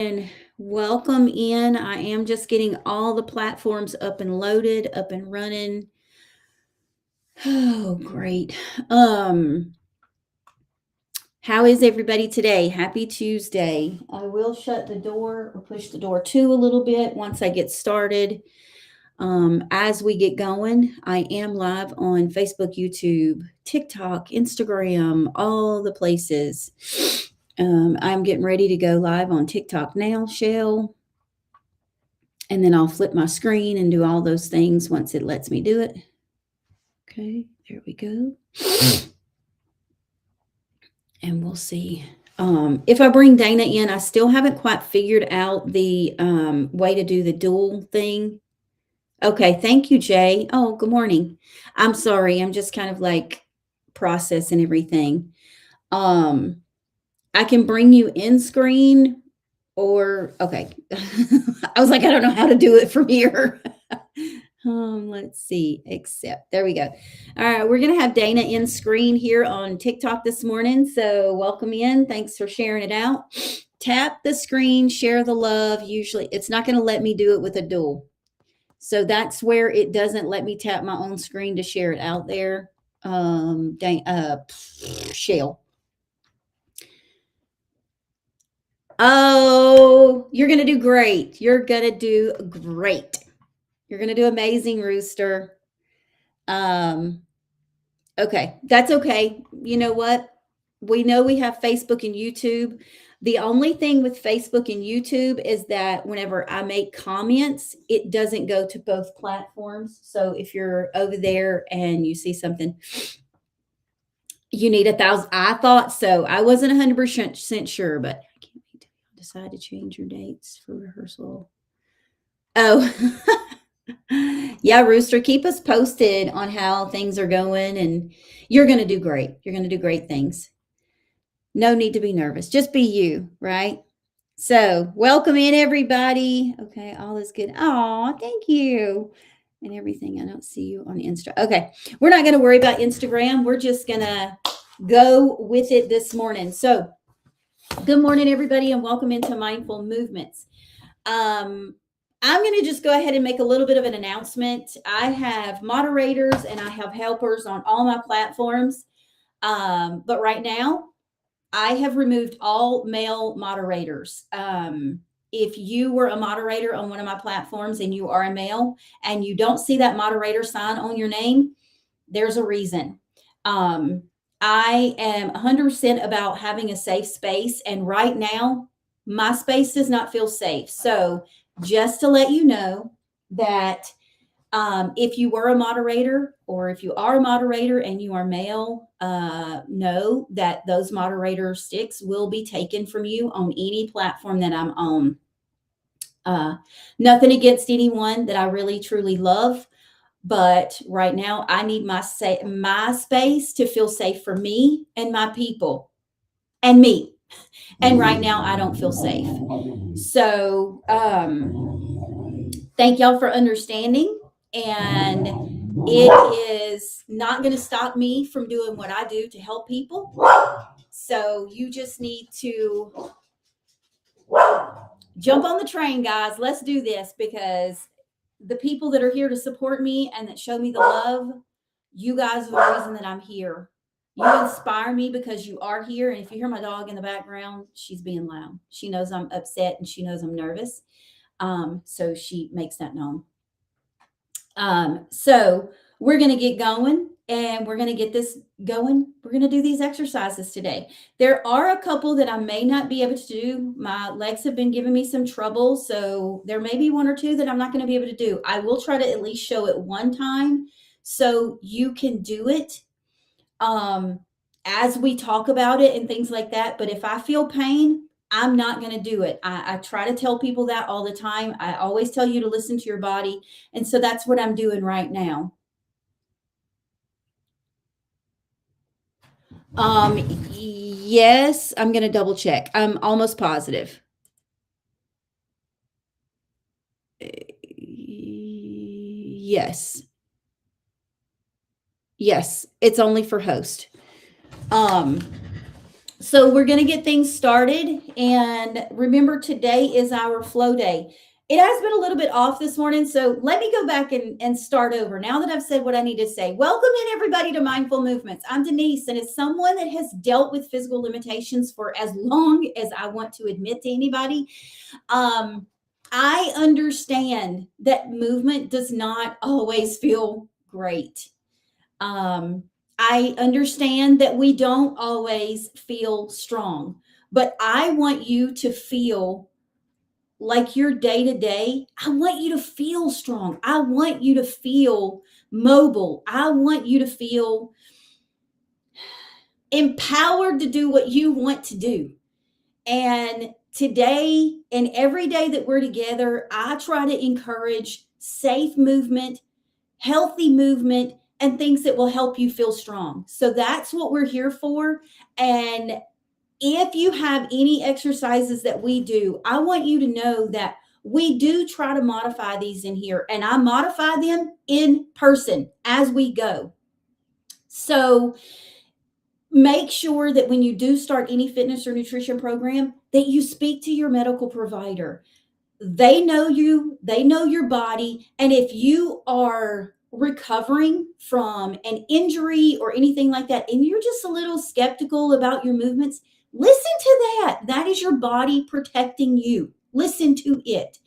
And welcome in. I am just getting all the platforms up and loaded, up and running. Oh, great. How is everybody today? Happy Tuesday. I will shut the door or push the door to a little bit once I get started. As we get going, I am live on Facebook, YouTube, TikTok, Instagram, all the places. I'm getting ready to go live on TikTok now, Shell. And then I'll flip my screen and do all those things once it lets me do it. Okay, there we go. And we'll see. If I bring Dana in, I still haven't quite figured out the way to do the dual thing. Okay, thank you, Jay. Oh, good morning. I'm sorry. I'm just kind of like processing everything. I can bring you in screen or, okay. I was like, I don't know how to do it from here. Let's see, accept. There we go. All right, we're going to have Dana in screen here on TikTok this morning. So welcome in. Thanks for sharing it out. Tap the screen, share the love. Usually it's not going to let me do it with a dual. So that's where it doesn't let me tap my own screen to share it out there. Shell. Oh, you're going to do great. You're going to do great. You're going to do amazing, Rooster. Okay, that's okay. You know what? We know we have Facebook and YouTube. The only thing with Facebook and YouTube is that whenever I make comments, it doesn't go to both platforms. So if you're over there and you see something, you need 1,000. I thought so. I wasn't 100% sure, but I can't wait to decide to change your dates for rehearsal. Oh, yeah, Rooster, keep us posted on how things are going, and you're going to do great. You're going to do great things. No need to be nervous. Just be you, right? So, welcome in, everybody. Okay, all is good. Oh, thank you. And everything. I don't see you on Insta. Okay, we're not going to worry about Instagram. We're just going to go with it this morning. So, good morning, everybody, and welcome into Mindful Movements. I'm going to just go ahead and make a little bit of an announcement. I have moderators and I have helpers on all my platforms. But right now, I have removed all male moderators. If you were a moderator on one of my platforms and you are a male and you don't see that moderator sign on your name, there's a reason. I am 100% about having a safe space. And right now, my space does not feel safe. So just to let you know that if you were a moderator or if you are a moderator and you are male, know that those moderator sticks will be taken from you on any platform that I'm on. Nothing against anyone that I really truly love, but right now I need my space to feel safe for me and my people and me. And right now I don't feel safe. So thank y'all for understanding. And it is not going to stop me from doing what I do to help people. So you just need to jump on the train, guys. Let's do this, because the people that are here to support me and that show me the love, you guys are the reason that I'm here. You inspire me because you are here. And if you hear my dog in the background, she's being loud. She knows I'm upset and she knows I'm nervous. So she makes that known. So we're going to get going and we're going to get this going. We're going to do these exercises today. There are a couple that I may not be able to do. My legs have been giving me some trouble. So there may be one or two that I'm not going to be able to do. I will try to at least show it one time so you can do it as we talk about it and things like that. But if I feel pain, I'm not going to do it. I try to tell people that all the time. I always tell you to listen to your body. And so that's what I'm doing right now. Yes, I'm going to double check. I'm almost positive. Yes. Yes, it's only for host. So we're going to get things started. And remember, today is our flow day. It has been a little bit off this morning. So let me go back and start over now that I've said what I need to say. Welcome in, everybody, to Mindful Movements. I'm Denise, and as someone that has dealt with physical limitations for as long as I want to admit to anybody, I understand that movement does not always feel great. I understand that we don't always feel strong, but I want you to feel like your day to day. I want you to feel strong. I want you to feel mobile. I want you to feel empowered to do what you want to do. And today and every day that we're together, I try to encourage safe movement, healthy movement, and things that will help you feel strong. So that's what we're here for. And if you have any exercises that we do, I want you to know that we do try to modify these in here, and I modify them in person as we go. So make sure that when you do start any fitness or nutrition program, that you speak to your medical provider. They know you, they know your body. And if you are recovering from an injury or anything like that, and you're just a little skeptical about your movements, listen to that. That is your body protecting you. Listen to it.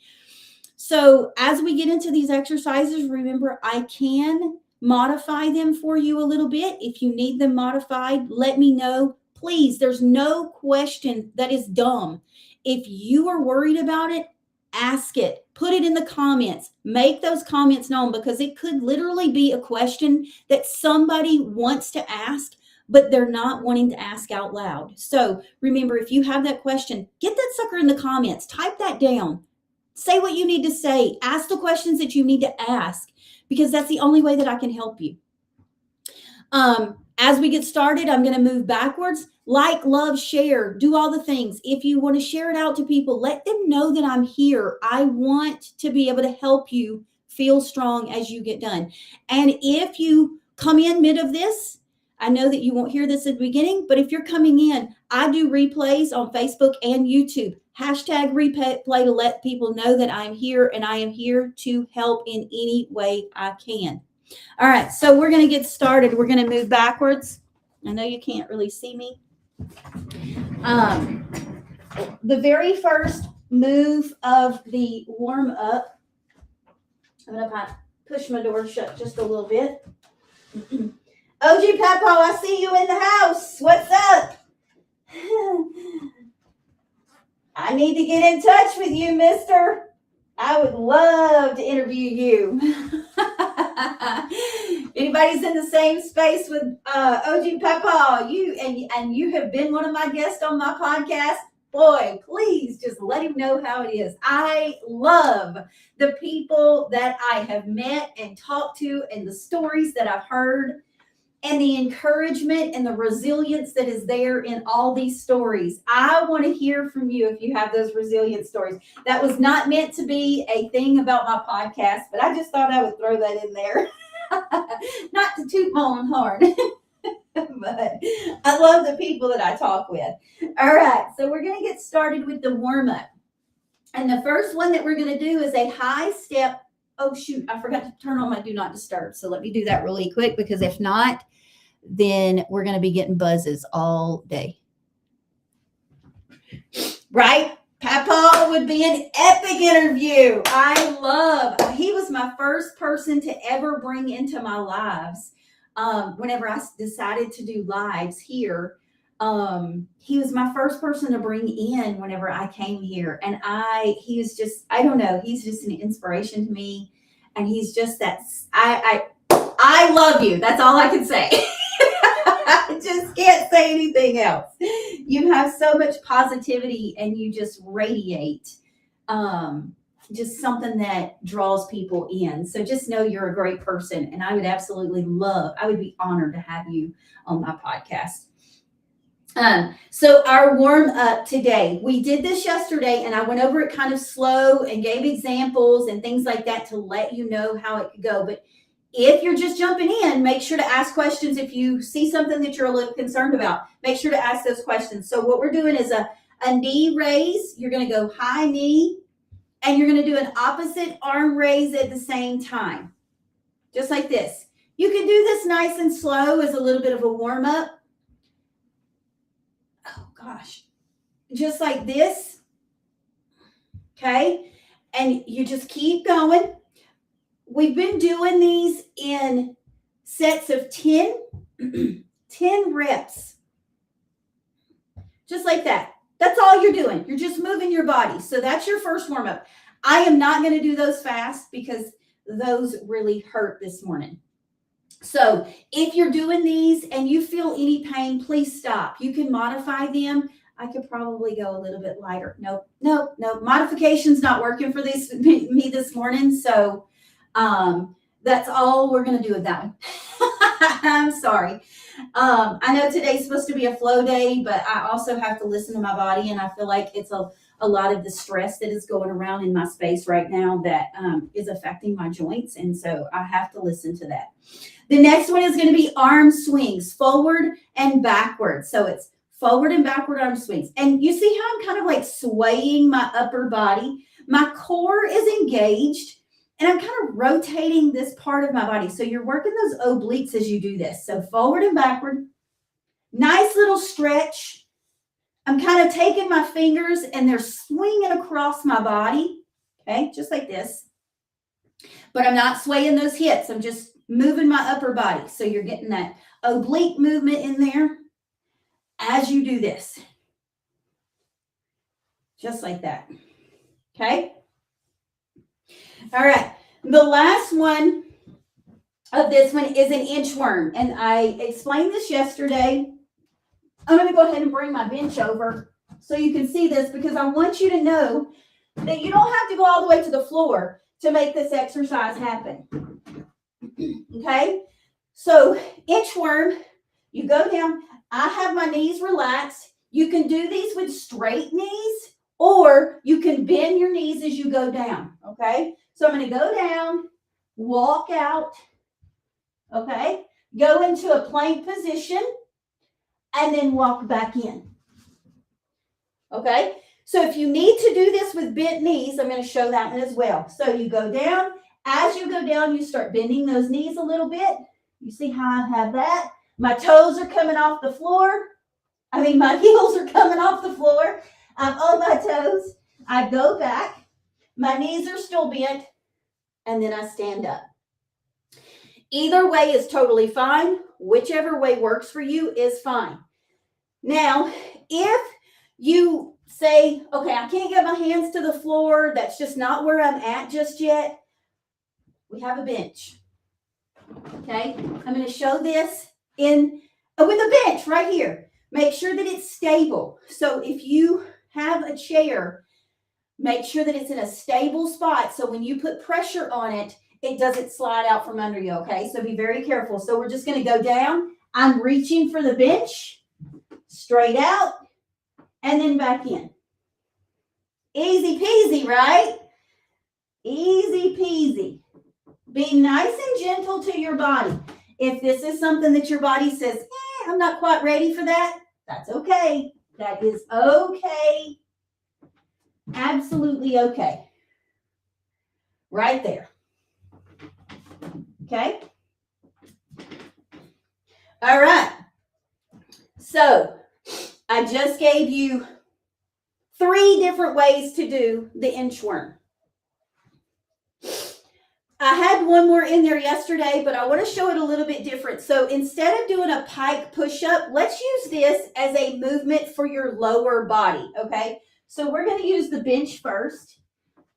So as we get into these exercises, remember, I can modify them for you a little bit. If you need them modified, let me know. Please, there's no question that is dumb. If you are worried about it, ask it. Put it in the comments. Make those comments known, because it could literally be a question that somebody wants to ask, but they're not wanting to ask out loud. So remember, if you have that question, get that sucker in the comments. Type that down. Say what you need to say. Ask the questions that you need to ask, because that's the only way that I can help you. As we get started, I'm going to move backwards. Like, love, share, do all the things. If you want to share it out to people, let them know that I'm here. I want to be able to help you feel strong as you get done. And if you come in mid of this, I know that you won't hear this at the beginning, but if you're coming in, I do replays on Facebook and YouTube. Hashtag replay to let people know that I'm here, and I am here to help in any way I can. All right, so we're going to get started. We're going to move backwards. I know you can't really see me. The very first move of the warm up, I'm going to push my door shut just a little bit. OG Papa, I see you in the house. What's up? I need to get in touch with you, mister. I would love to interview you. Anybody's in the same space with OG Papa, you have been one of my guests on my podcast, boy, please just let him know how it is. I love the people that I have met and talked to, and the stories that I've heard, and the encouragement and the resilience that is there in all these stories. I want to hear from you if you have those resilient stories. That was not meant to be a thing about my podcast, but I just thought I would throw that in there. Not to toot my own horn, but I love the people that I talk with. All right, so we're going to get started with the warm-up. And the first one that we're going to do is a high step. Oh, shoot, I forgot to turn on my do not disturb. So let me do that really quick, because if not, then we're going to be getting buzzes all day. Right? Papa would be an epic interview. He was my first person to ever bring into my lives. Whenever I decided to do lives here, he was my first person to bring in whenever I came here. And he was just, I don't know, he's just an inspiration to me. And he's just I love you. That's all I can say. I just can't say anything else. You have so much positivity, and you just radiate just something that draws people in. So just know you're a great person, and I would absolutely I would be honored to have you on my podcast. So our warm up today, we did this yesterday, and I went over it kind of slow and gave examples and things like that to let you know how it could go. But If you're just jumping in, make sure to ask questions. If you see something that you're a little concerned about, make sure to ask those questions. So what we're doing is a knee raise. You're going to go high knee, and you're going to do an opposite arm raise at the same time, just like this. You can do this nice and slow as a little bit of a warm up. Oh gosh, just like this. Okay, and you just keep going. We've been doing these in sets of 10, 10 reps. Just like that. That's all you're doing. You're just moving your body. So that's your first warm up. I am not going to do those fast because those really hurt this morning. So if you're doing these and you feel any pain, please stop. You can modify them. I could probably go a little bit lighter. Nope. Modification's not working for me this morning. So that's all we're going to do with that one. I'm sorry. I know today's supposed to be a flow day, but I also have to listen to my body, and I feel like it's a lot of the stress that is going around in my space right now that is affecting my joints, and so I have to listen to that. The next one is going to be arm swings, forward and backward. So it's forward and backward arm swings. And you see how I'm kind of like swaying my upper body? My core is engaged, and I'm kind of rotating this part of my body. So you're working those obliques as you do this. So forward and backward. Nice little stretch. I'm kind of taking my fingers and they're swinging across my body. Okay, just like this. But I'm not swaying those hips. I'm just moving my upper body. So you're getting that oblique movement in there as you do this. Just like that. Okay. All right. The last one of this one is an inchworm. And I explained this yesterday. I'm going to go ahead and bring my bench over so you can see this, because I want you to know that you don't have to go all the way to the floor to make this exercise happen. Okay? So inchworm, you go down. I have my knees relaxed. You can do these with straight knees, or you can bend your knees as you go down. Okay? So I'm going to go down, walk out, okay? Go into a plank position, and then walk back in. Okay? So if you need to do this with bent knees, I'm going to show that one as well. So you go down. As you go down, you start bending those knees a little bit. You see how I have that? My toes are coming off the floor. My heels are coming off the floor. I'm on my toes. I go back. My knees are still bent, and then I stand up. Either way is totally fine. Whichever way works for you is fine. Now, if you say, okay, I can't get my hands to the floor, that's just not where I'm at just yet, we have a bench. Okay, I'm going to show this with a bench right here. Make sure that it's stable. So if you have a chair, make sure that it's in a stable spot, so when you put pressure on it, it doesn't slide out from under you, okay? So be very careful. So we're just going to go down. I'm reaching for the bench, straight out, and then back in. Easy peasy, right? Easy peasy. Be nice and gentle to your body. If this is something that your body says, I'm not quite ready for that, that's okay. That is okay. Absolutely okay. Right there. Okay? All right. So I just gave you 3 different ways to do the inchworm. I had one more in there yesterday, but I want to show it a little bit different. So instead of doing a pike push-up, let's use this as a movement for your lower body, okay? So we're going to use the bench first.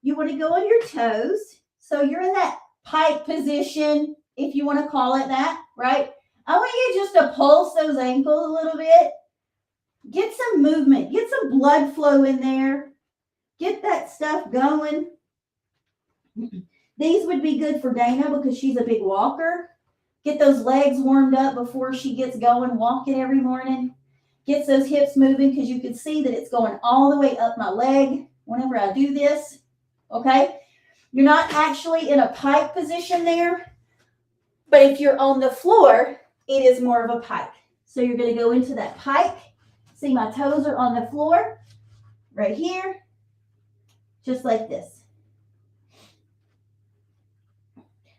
You want to go on your toes. So you're in that pike position, if you want to call it that, right? I want you just to pulse those ankles a little bit. Get some movement. Get some blood flow in there. Get that stuff going. These would be good for Dana because she's a big walker. Get those legs warmed up before she gets going walking every morning. Gets those hips moving, because you can see that it's going all the way up my leg whenever I do this, okay? You're not actually in a pike position there. But if you're on the floor, it is more of a pike. So you're going to go into that pike. See, my toes are on the floor right here, just like this.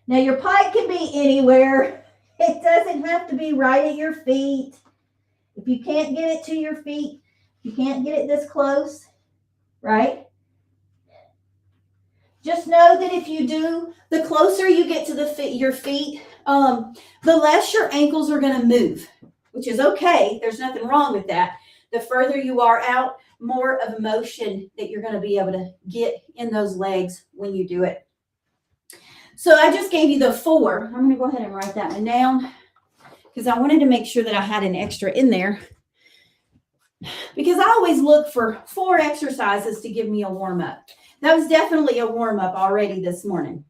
Now your pike can be anywhere. It doesn't have to be right at your feet. If you can't get it to your feet, you can't get it this close, right? Just know that if you do, the closer you get to your feet, the less your ankles are going to move, which is okay. There's nothing wrong with that. The further you are out, more of motion that you're going to be able to get in those legs when you do it. So I just gave you the 4. I'm going to go ahead and write that one down because I wanted to make sure that I had an extra in there, because I always look for 4 exercises to give me a warm-up. That was definitely a warm-up already this morning.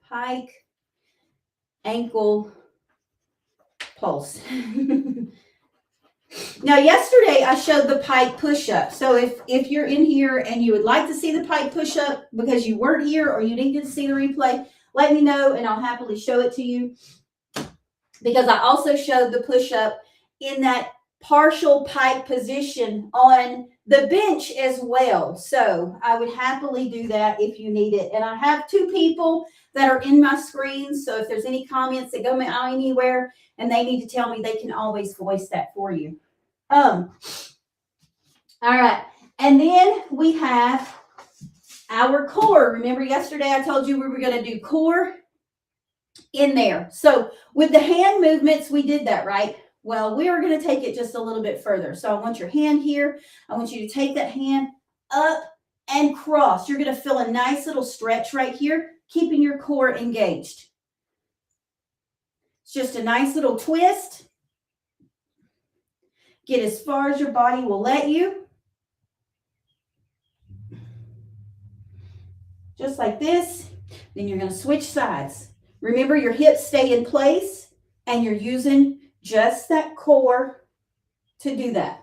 Pike, ankle, pulse. Now, yesterday I showed the pike push-up. So if you're in here and you would like to see the pike push-up because you weren't here or you didn't get to see the replay, let me know and I'll happily show it to you. Because I also showed the push-up in that partial pike position on the bench as well. So I would happily do that if you need it. And I have 2 people that are in my screen. So if there's any comments that go anywhere and they need to tell me, they can always voice that for you. All right. And then we have our core. Remember yesterday I told you we were going to do core in there. So with the hand movements, we did that, right? Well, we are going to take it just a little bit further. So I want your hand here. I want you to take that hand up and cross. You're going to feel a nice little stretch right here, keeping your core engaged. It's just a nice little twist. Get as far as your body will let you. Just like this. Then you're going to switch sides. Remember, your hips stay in place and you're using just that core to do that.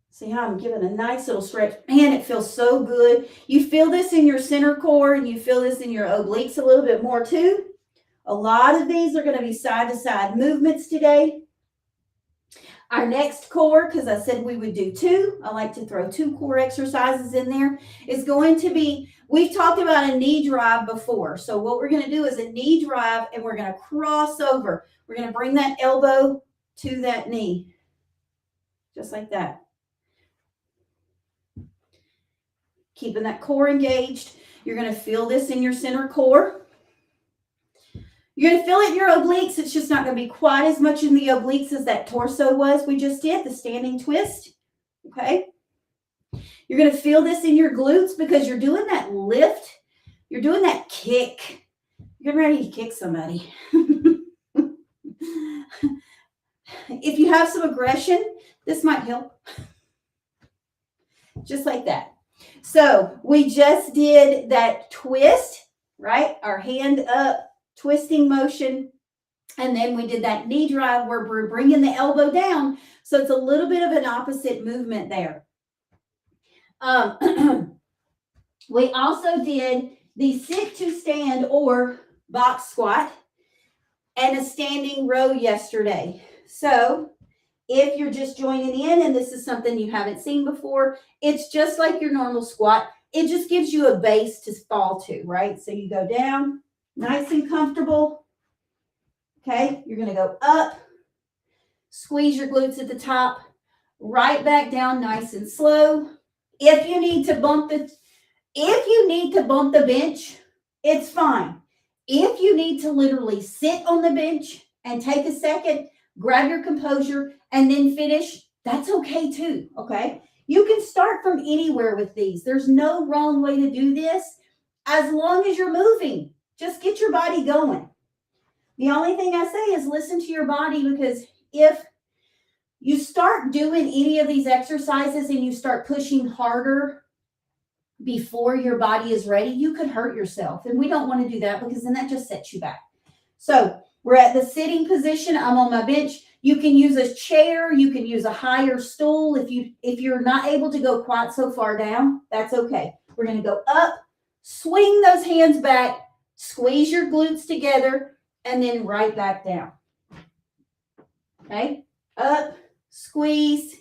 See how I'm giving a nice little stretch? Man, it feels so good. You feel this in your center core and you feel this in your obliques a little bit more too. A lot of these are going to be side-to-side movements today. Our next core, because I said we would do 2, I like to throw 2 core exercises in there, is going to be, we've talked about a knee drive before. So what we're going to do is a knee drive and we're going to cross over. We're going to bring that elbow to that knee. Just like that. Keeping that core engaged. You're going to feel this in your center core. You're going to feel it in your obliques. It's just not going to be quite as much in the obliques as that torso was we just did, the standing twist. Okay. You're going to feel this in your glutes because you're doing that lift. You're doing that kick. You're getting ready to kick somebody. If you have some aggression, this might help. Just like that. So we just did that twist, right? Our hand up. Twisting motion, and then we did that knee drive where we're bringing the elbow down, so it's a little bit of an opposite movement there. We also did the sit to stand or box squat and a standing row yesterday. So if you're just joining in and this is something you haven't seen before, it's just like your normal squat. It just gives you a base to fall to, right? So you go down, nice and comfortable. Okay, you're going to go up, squeeze your glutes at the top, right back down nice and slow. If you need to bump the bench, it's fine. If you need to literally sit on the bench and take a second, grab your composure and then finish, that's okay too, okay? You can start from anywhere with these. There's no wrong way to do this as long as you're moving. Just get your body going. The only thing I say is listen to your body, because if you start doing any of these exercises and you start pushing harder before your body is ready, you could hurt yourself. And we don't want to do that because then that just sets you back. So we're at the sitting position. I'm on my bench. You can use a chair. You can use a higher stool. If you're not able to go quite so far down, that's okay. We're going to go up, Swing those hands back, squeeze your glutes together, and then right back down. Okay? Up, squeeze,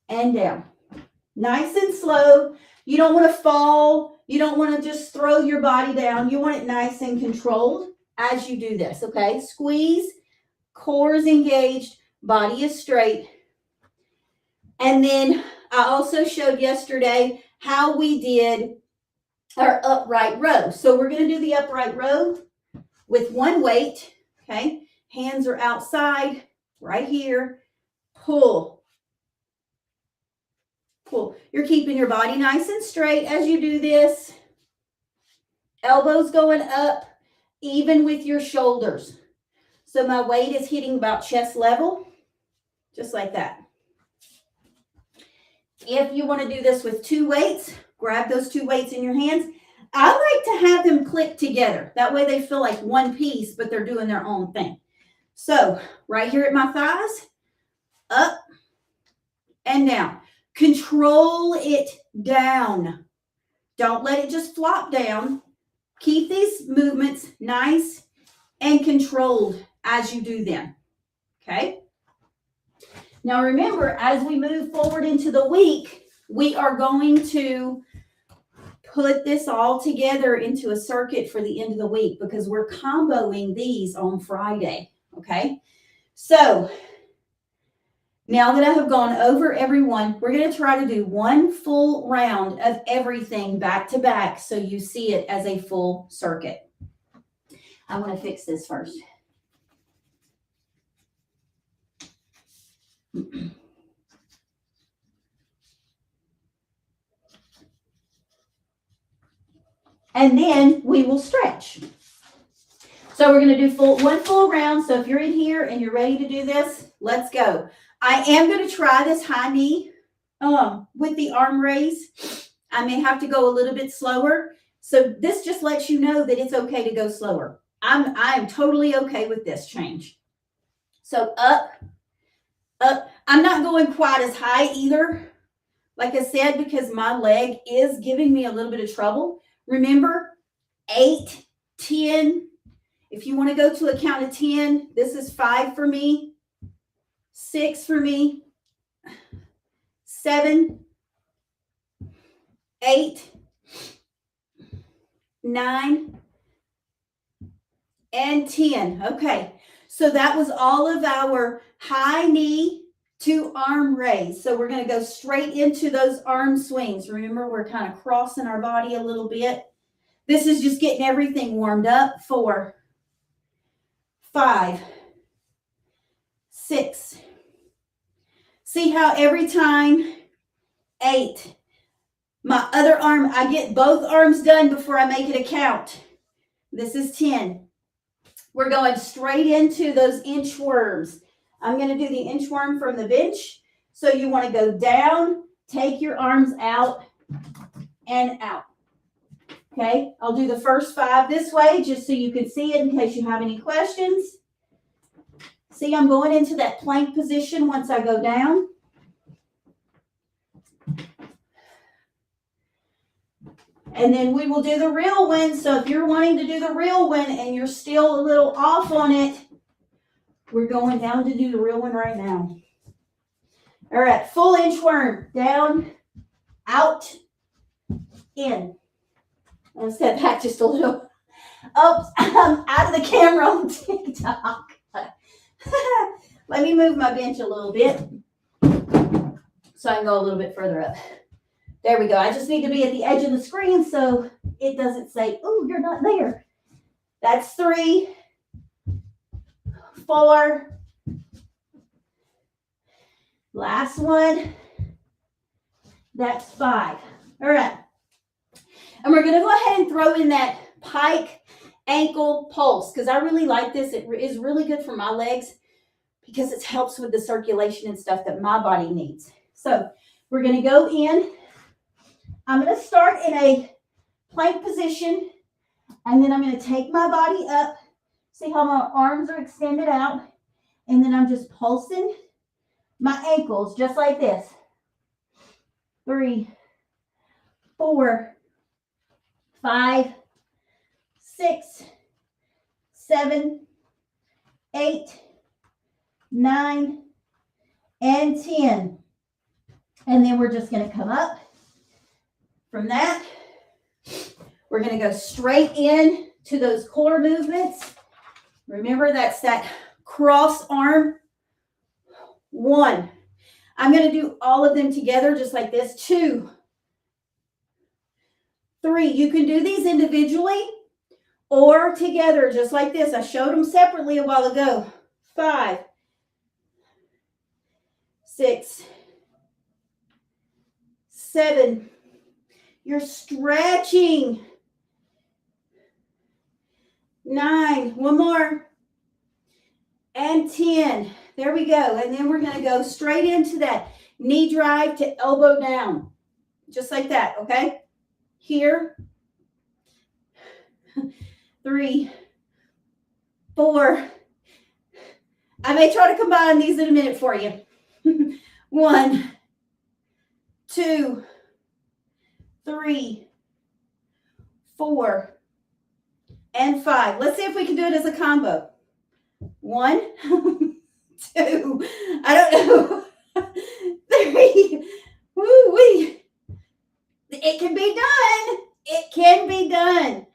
and down. Nice and slow. You don't want to fall. You don't want to just throw your body down. You want it nice and controlled as you do this, okay? Squeeze, core is engaged, body is straight. And then I also showed yesterday how we did our upright row. So we're going to do the upright row with one weight, okay? Hands are outside, right here. Pull. Pull. You're keeping your body nice and straight as you do this. Elbows going up, even with your shoulders. So my weight is hitting about chest level, just like that. If you want to do this with two weights, grab those two weights in your hands. I like to have them click together. That way they feel like one piece, but they're doing their own thing. So right here at my thighs, up and down. Control it down. Don't let it just flop down. Keep these movements nice and controlled as you do them. Okay? Now remember, as we move forward into the week, we are going to put this all together into a circuit for the end of the week because we're comboing these on Friday. Okay? So now that I have gone over everyone, we're going to try to do one full round of everything back to back so you see it as a full circuit. I'm going to fix this first. And then we will stretch. So we're going to do one full round. So if you're in here and you're ready to do this, let's go. I am going to try this high knee with the arm raise. I may have to go a little bit slower. So this just lets you know that it's okay to go slower. I'm totally okay with this change. So up, up. I'm not going quite as high either, like I said, because my leg is giving me a little bit of trouble. Remember, 8, 10. If you want to go to a count of 10, this is 5 for me, 6 for me, 7, 8, 9, and 10. Okay, so that was all of our high knee to arm raise. So we're going to go straight into those arm swings. Remember, we're kind of crossing our body a little bit. This is just getting everything warmed up. 4, 5, 6. See how every time, 8. My other arm, I get both arms done before I make it a count. This is 10. We're going straight into those inchworms. I'm going to do the inchworm from the bench. So you want to go down, take your arms out and out. Okay, I'll do the first 5 this way just so you can see it in case you have any questions. See, I'm going into that plank position once I go down. And then we will do the real one. So if you're wanting to do the real one and you're still a little off on it, we're going down to do the real one right now. All right, full inchworm. Down, out, in. I'm going to step back just a little. Oops, I'm out of the camera on TikTok. Let me move my bench a little bit so I can go a little bit further up. There we go. I just need to be at the edge of the screen so it doesn't say, oh, you're not there. That's 3, 4. Last one. That's 5. All right. And we're going to go ahead and throw in that pike ankle pulse because I really like this. It is really good for my legs because it helps with the circulation and stuff that my body needs. So we're going to go in. I'm going to start in a plank position, and then I'm going to take my body up. See how my arms are extended out, and then I'm just pulsing my ankles just like this. 3, 4, 5, 6, 7, 8, 9, and 10. And then we're just going to come up from that. We're going to go straight in to those core movements. Remember, that's that cross arm. 1. I'm going to do all of them together just like this. 2, 3. You can do these individually or together just like this. I showed them separately a while ago. 5, 6, 7. You're stretching. 9. One more. And 10. There we go. And then we're going to go straight into that knee drive to elbow down. Just like that, okay? Here. 3, 4. I may try to combine these in a minute for you. 1, 2, 3, 4, and 5. Let's see if we can do it as a combo. 1, 2, I don't know. 3, woo-wee. It can be done. It can be done.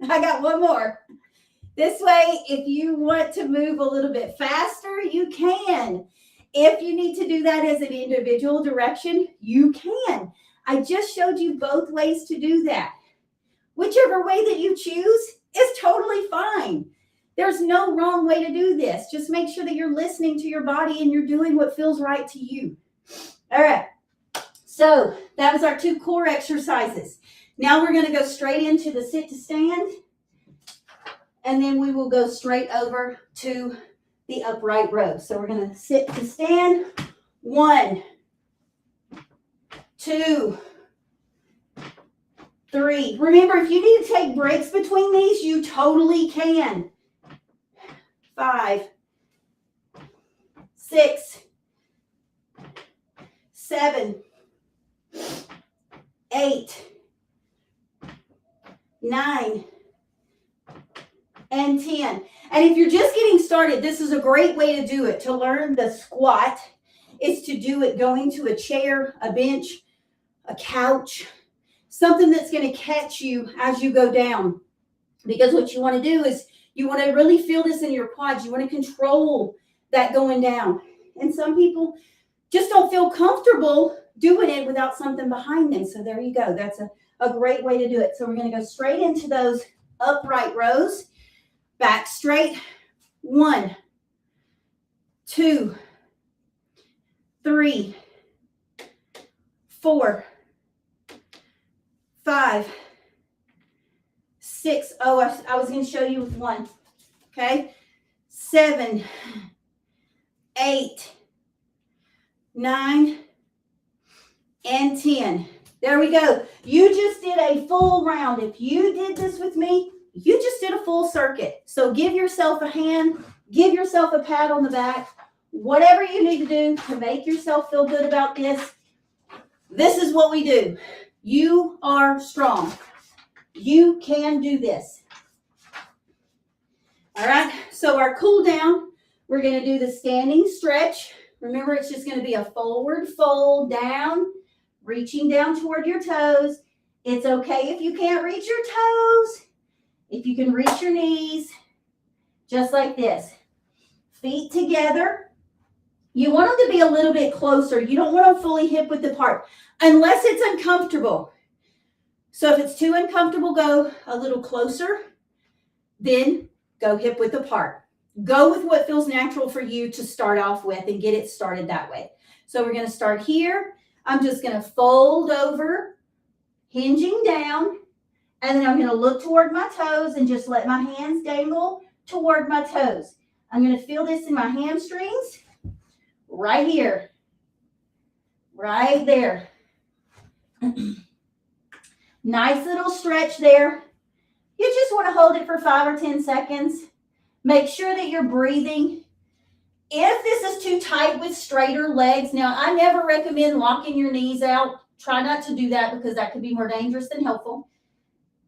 I got one more. This way, if you want to move a little bit faster, you can. If you need to do that as an individual direction, you can. I just showed you both ways to do that. Whichever way that you choose is totally fine. There's no wrong way to do this. Just make sure that you're listening to your body and you're doing what feels right to you. All right. So that was our 2 core exercises. Now we're going to go straight into the sit to stand. And then we will go straight over to the upright row. So we're going to sit to stand. 1, 2, 3. Remember, if you need to take breaks between these, you totally can. 5, 6, 7, 8, 9, and 10. And if you're just getting started, this is a great way to do it. To learn the squat is to do it going to a chair, a bench, a couch, something that's going to catch you as you go down. Because what you want to do is you want to really feel this in your quads. You want to control that going down. And some people just don't feel comfortable doing it without something behind them. So there you go. That's a great way to do it. So we're going to go straight into those upright rows. Back straight. 1, 2, 3, 4, 5, 6. Oh, I was going to show you with 1. Okay. 7, 8, 9, and 10. There we go. You just did a full round. If you did this with me, you just did a full circuit. So give yourself a hand, give yourself a pat on the back, whatever you need to do to make yourself feel good about this. This is what we do. You are strong. You can do this. All right. So our cool down, we're going to do the standing stretch. Remember, it's just going to be a forward fold down, reaching down toward your toes. It's okay if you can't reach your toes. If you can reach your knees, just like this. Feet together. You want them to be a little bit closer. You don't want them fully hip width apart, unless it's uncomfortable. So if it's too uncomfortable, go a little closer. Then go hip width apart. Go with what feels natural for you to start off with and get it started that way. So we're going to start here. I'm just going to fold over, hinging down. And then I'm going to look toward my toes and just let my hands dangle toward my toes. I'm going to feel this in my hamstrings right here, right there. Nice little stretch there. You just want to hold it for 5 or 10 seconds. Make sure that you're breathing. If this is too tight with straighter legs, now I never recommend locking your knees out. Try not to do that because that could be more dangerous than helpful.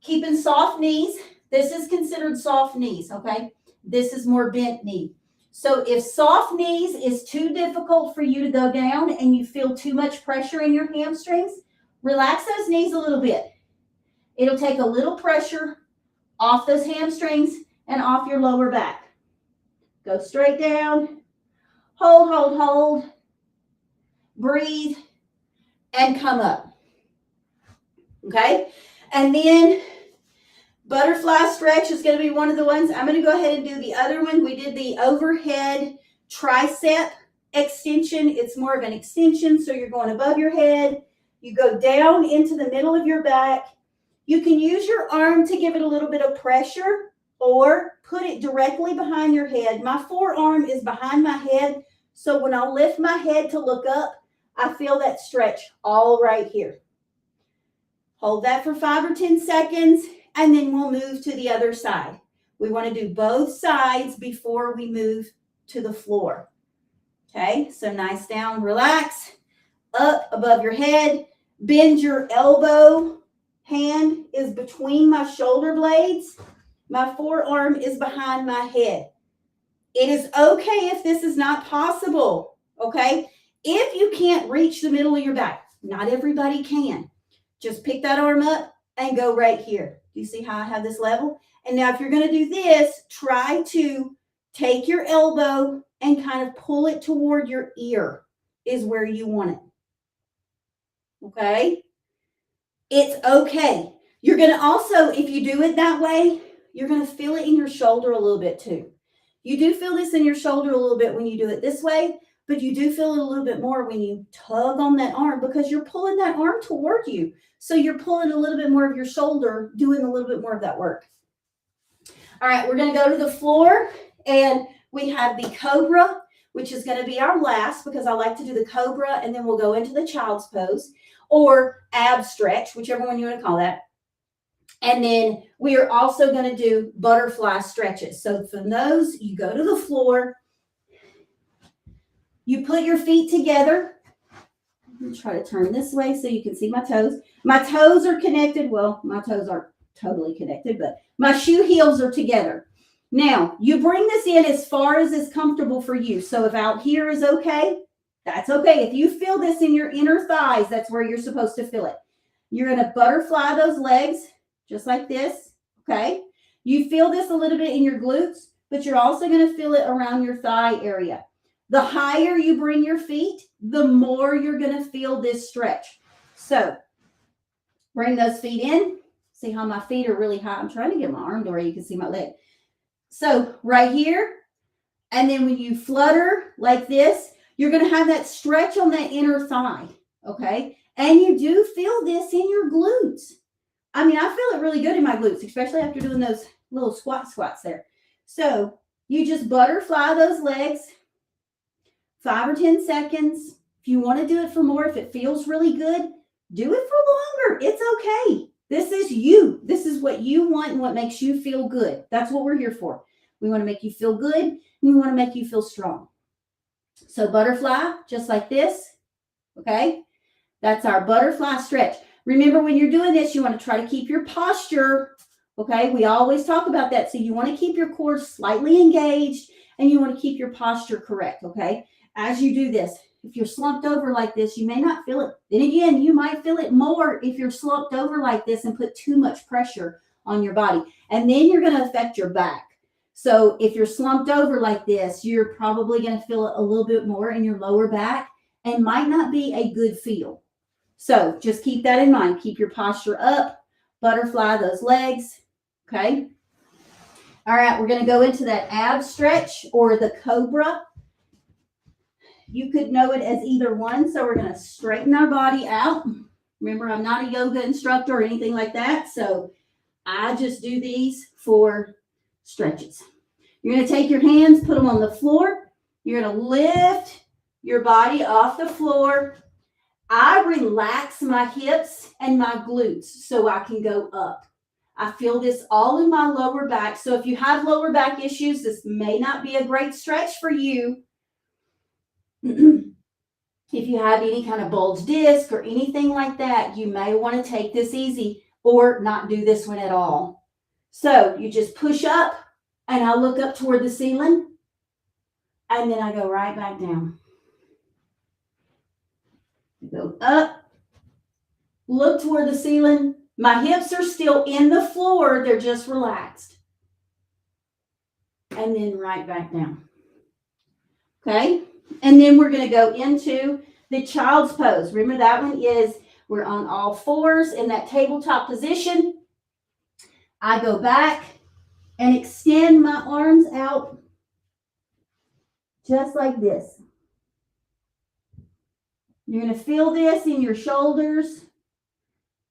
Keeping soft knees. This is considered soft knees, okay? This is more bent knee. So if soft knees is too difficult for you to go down and you feel too much pressure in your hamstrings, relax those knees a little bit. It'll take a little pressure off those hamstrings and off your lower back. Go straight down. Hold, hold, hold. Breathe and come up. Okay? And then butterfly stretch is going to be one of the ones. I'm going to go ahead and do the other one. We did the overhead tricep extension. It's more of an extension, so you're going above your head. You go down into the middle of your back. You can use your arm to give it a little bit of pressure or put it directly behind your head. My forearm is behind my head, so when I lift my head to look up, I feel that stretch all right here. Hold that for 5 or 10 seconds, and then we'll move to the other side. We want to do both sides before we move to the floor. Okay, so nice down, relax, up above your head, bend your elbow. Hand is between my shoulder blades. My forearm is behind my head. It is okay if this is not possible, okay? If you can't reach the middle of your back, not everybody can. Just pick that arm up and go right here. Do you see how I have this level? And now if you're going to do this, try to take your elbow and kind of pull it toward your ear is where you want it. Okay? It's okay. You're going to also, if you do it that way, you're going to feel it in your shoulder a little bit too. You do feel this in your shoulder a little bit when you do it this way, but you do feel it a little bit more when you tug on that arm because you're pulling that arm toward you. So you're pulling a little bit more of your shoulder, doing a little bit more of that work. All right, we're going to go to the floor, and we have the cobra, which is going to be our last because I like to do the cobra, and then we'll go into the child's pose or ab stretch, whichever one you want to call that. And then we are also going to do butterfly stretches. So for those, you go to the floor, you put your feet together. Let me try to turn this way so you can see my toes. My toes are connected. Well, my toes aren't totally connected, but my shoe heels are together. Now, you bring this in as far as is comfortable for you. So if out here is okay, that's okay. If you feel this in your inner thighs, that's where you're supposed to feel it. You're going to butterfly those legs just like this, okay? You feel this a little bit in your glutes, but you're also going to feel it around your thigh area. The higher you bring your feet, the more you're going to feel this stretch. So bring those feet in. See how my feet are really high. I'm trying to get my arm to where you can see my leg. So right here, and then when you flutter like this, you're going to have that stretch on that inner thigh, okay? And you do feel this in your glutes. I mean, I feel it really good in my glutes, especially after doing those little squats there. So you just butterfly those legs, 5 or 10 seconds. If you want to do it for more, if it feels really good, do it for longer. It's okay. This is you. This is what you want and what makes you feel good. That's what we're here for. We want to make you feel good, and we want to make you feel strong. So butterfly, just like this, okay? That's our butterfly stretch. Remember, when you're doing this, you want to try to keep your posture, okay? We always talk about that. So you want to keep your core slightly engaged, and you want to keep your posture correct, okay? As you do this, if you're slumped over like this, you may not feel it. Then again, you might feel it more if you're slumped over like this and put too much pressure on your body. And then you're going to affect your back. So if you're slumped over like this, you're probably going to feel it a little bit more in your lower back and might not be a good feel. So just keep that in mind. Keep your posture up, butterfly those legs, okay? All right, we're going to go into that ab stretch or the cobra. You could know it as either one. So we're going to straighten our body out. Remember, I'm not a yoga instructor or anything like that. So I just do these for stretches. You're going to take your hands, put them on the floor. You're going to lift your body off the floor. I relax my hips and my glutes so I can go up. I feel this all in my lower back. So if you have lower back issues, this may not be a great stretch for you. If you have any kind of bulge disc or anything like that, you may want to take this easy. or not do this one at all. So you just push up, and I'll look up toward the ceiling, and then I go right back down. Go up, look toward the ceiling. My hips are still in the floor, they're just relaxed. And then right back down. Okay? And then we're going to go into the child's pose. Remember, that one is we're on all fours in that tabletop position. I go back and extend my arms out just like this. You're going to feel this in your shoulders.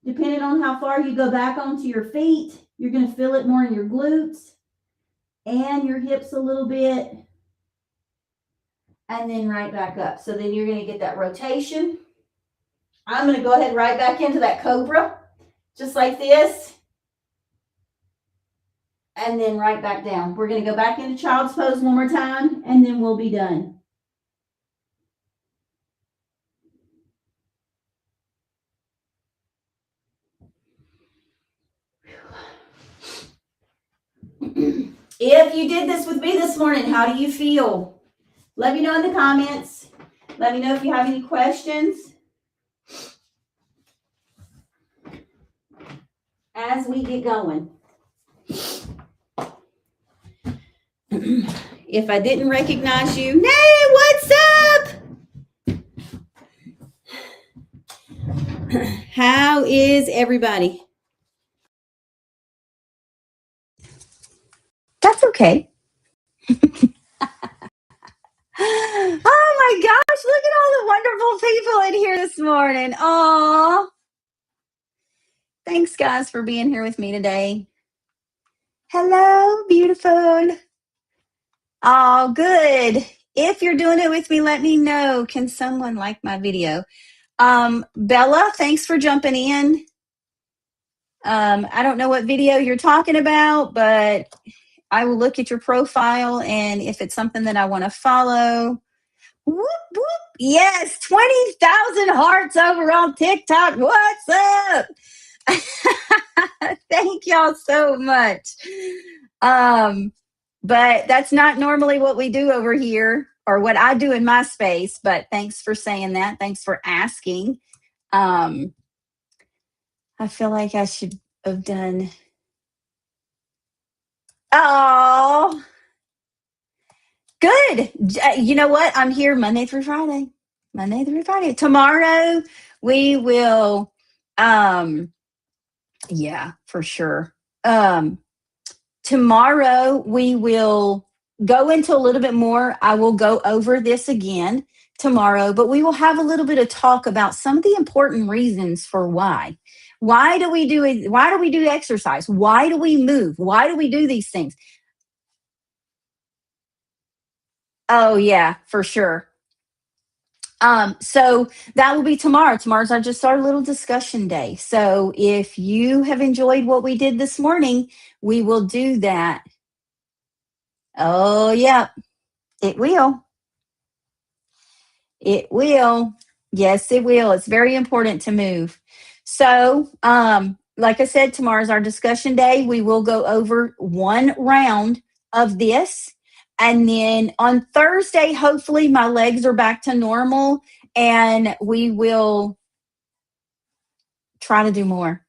Depending on how far you go back onto your feet, you're going to feel it more in your glutes and your hips a little bit. And then right back up. So then you're going to get that rotation. I'm going to go ahead right back into that cobra, just like this. And then right back down. We're going to go back into child's pose one more time, and then we'll be done. If you did this with me this morning, how do you feel? Let me know in the comments. Let me know if you have any questions. As we get going. If I didn't recognize you, hey, what's up? How is everybody? That's okay. Oh my gosh, look at all the wonderful people in here this morning. Oh, thanks guys for being here with me today. Hello, beautiful. Oh, good. If you're doing it with me, let me know. Can someone like my video? Bella, thanks for jumping in. I don't know what video you're talking about, but I will look at your profile, and if it's something that I want to follow, whoop, whoop. Yes, 20,000 hearts over on TikTok. What's up? Thank y'all so much. But that's not normally what we do over here, or what I do in my space, but thanks for saying that. Thanks for asking. I feel like I should have done. Oh, good. You know what? I'm here Monday through Friday. Monday through Friday. Tomorrow we will, yeah, for sure. Tomorrow we will go into a little bit more. I will go over this again tomorrow, but we will have a little bit of talk about some of the important reasons for why. Why do we do it? Why do we do exercise? Why do we move? Why do we do these things? Oh yeah, for sure. So that will be tomorrow. Tomorrow's just our little discussion day. So if you have enjoyed what we did this morning, we will do that. Oh yeah, it will. It will. Yes, it will. It's very important to move. So, like I said, tomorrow's our discussion day. We will go over one round of this. And then on Thursday, hopefully my legs are back to normal, and we will try to do more.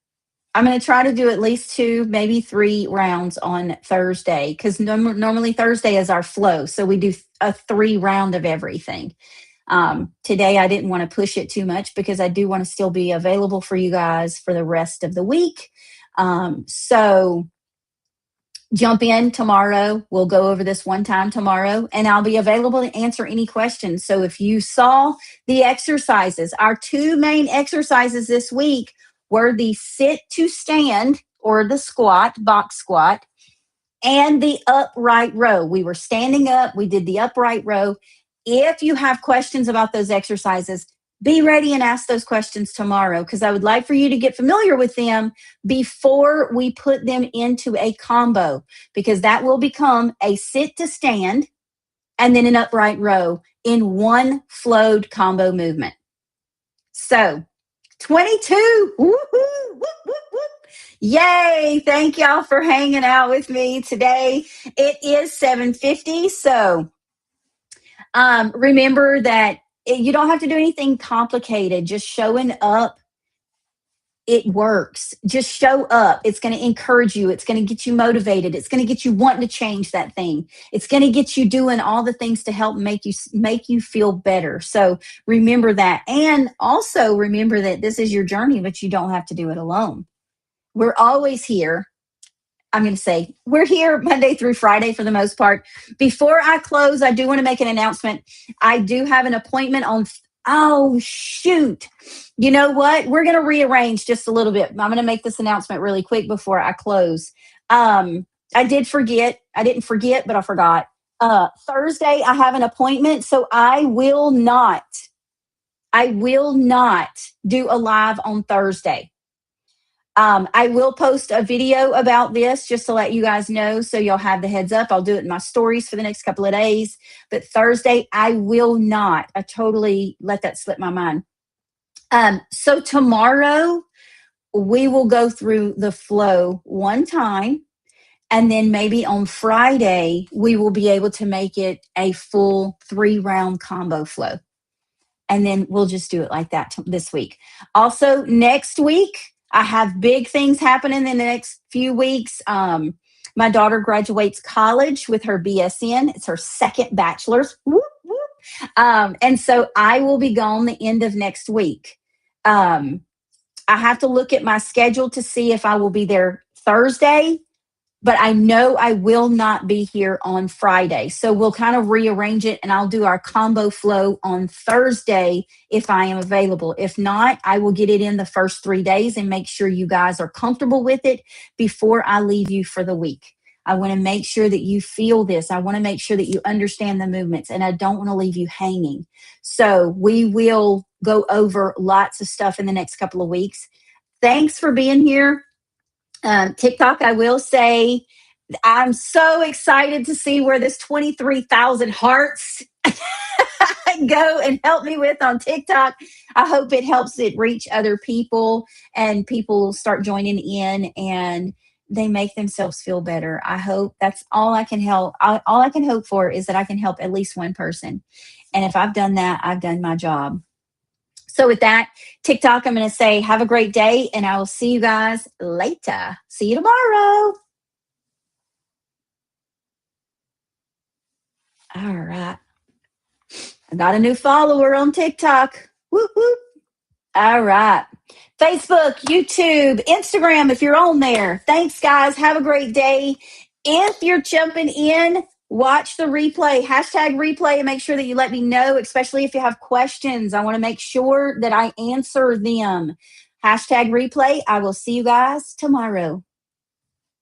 I'm going to try to do at least 2, maybe 3 rounds on Thursday, because normally Thursday is our flow. So we do a 3 round of everything. Today, I didn't want to push it too much because I do want to still be available for you guys for the rest of the week. So jump in tomorrow. We'll go over this one time tomorrow, and I'll be available to answer any questions. So if you saw the exercises, our 2 main exercises this week were the sit to stand, or the squat, box squat, and the upright row. We were standing up. We did the upright row. If you have questions about those exercises, be ready and ask those questions tomorrow, because I would like for you to get familiar with them before we put them into a combo, because that will become a sit to stand and then an upright row in one flowed combo movement. So 22, whoop, whoop, whoop, whoop. Yay! Thank y'all for hanging out with me today. It is 7:50, so remember that you don't have to do anything complicated. Just showing up, it works. Just show up. It's going to encourage you. It's going to get you motivated. It's going to get you wanting to change that thing. It's going to get you doing all the things to help make you feel better. So remember that, and also remember that this is your journey, but you don't have to do it alone. We're always here. I'm going to say we're here Monday through Friday for the most part. Before I close, I do want to make an announcement. I do have an appointment on. Oh, shoot. You know what? We're going to rearrange just a little bit. I'm going to make this announcement really quick before I close. I did forget. I didn't forget, but I forgot. Thursday, I have an appointment, so I will not do a live on Thursday. I will post a video about this just to let you guys know so you'll have the heads up. I'll do it in my stories for the next couple of days. But Thursday, I will not. I totally let that slip my mind. So tomorrow, we will go through the flow one time. And then maybe on Friday, we will be able to make it a full 3-round combo flow. And then we'll just do it like that this week. Also, next week, I have big things happening in the next few weeks. My daughter graduates college with her BSN. It's her second bachelor's. Whoop, whoop. And so I will be gone the end of next week. I have to look at my schedule to see if I will be there Thursday, but I know I will not be here on Friday. So we'll kind of rearrange it, and I'll do our combo flow on Thursday if I am available. If not, I will get it in the first 3 days and make sure you guys are comfortable with it before I leave you for the week. I want to make sure that you feel this. I want to make sure that you understand the movements, and I don't want to leave you hanging. So we will go over lots of stuff in the next couple of weeks. Thanks for being here. TikTok, I will say, I'm so excited to see where this 23,000 hearts go and help me with on TikTok. I hope it helps it reach other people and people start joining in and they make themselves feel better. I hope that's all I can help. All I can hope for is that I can help at least one person. And if I've done that, I've done my job. So with that, TikTok, I'm going to say have a great day, and I will see you guys later. See you tomorrow. All right. I got a new follower on TikTok. Whoop, whoop. All right. Facebook, YouTube, Instagram, if you're on there. Thanks, guys. Have a great day. If you're jumping in, watch the replay, #replay, and make sure that you let me know, especially if you have questions. I want to make sure that I answer them. #replay. I will see you guys tomorrow.